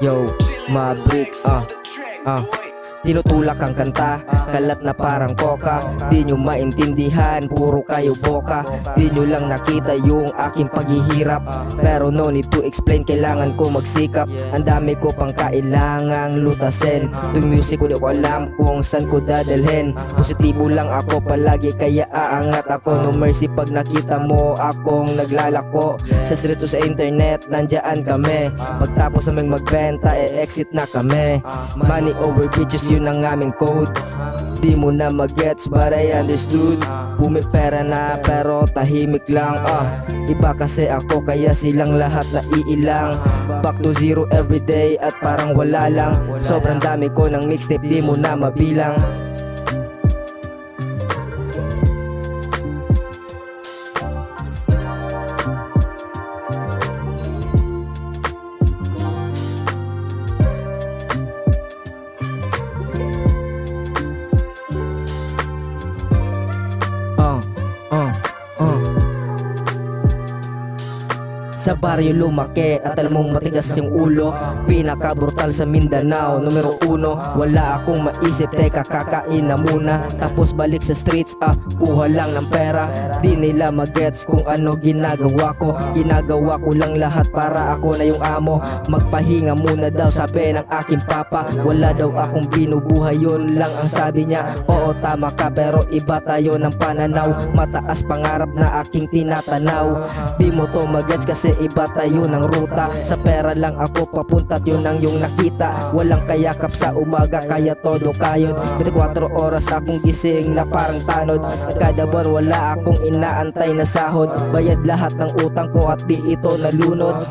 Yo, Maverick, tinutulak ang kanta, kalat na parang coca. Di nyo maintindihan, puro kayo boka. Di nyo lang nakita yung aking paghihirap. Pero no need to explain, kailangan ko magsikap. Ang dami ko pang kailangang lutasin. Tuwing music ko di ko alam kung saan ko dadalhin. Positibo lang ako palagi kaya aangat ako. No mercy pag nakita mo akong naglalako. Sa street o sa internet, nandiyan kami. Pagtapos naming magbenta, exit na kami. Money over bitches, yun ang aming code. Di mo na magets but I understood. Pumipera na pero tahimik lang. Iba kasi ako kaya silang lahat na iilang. Back to zero everyday at parang wala lang. Sobrang dami ko ng mixtape, di mo na mabilang. Sa baryo lumaki at alam mong matigas yung ulo. Pinaka-brutal sa Mindanao, numero 1. Wala akong maisip, teka kakain na muna. Tapos balik sa streets, kuha lang ng pera. Di nila magets kung ano ginagawa ko. Ginagawa ko lang lahat para ako na yung amo. Magpahinga muna daw sabi ng aking papa. Wala daw akong binubuhay, yun lang ang sabi niya. Oo tama ka pero iba tayo ng pananaw. Mataas pangarap na aking tinatanaw. Di mo to magets kasi iba tayo ng ruta. Sa pera lang ako papunta, yun ang yung nakita. Walang kayakap sa umaga kaya todo kayod. 24 oras akong gising na parang tanod. At kada buwan wala akong inaantay na sahod. Bayad lahat ng utang ko at di ito nalunod.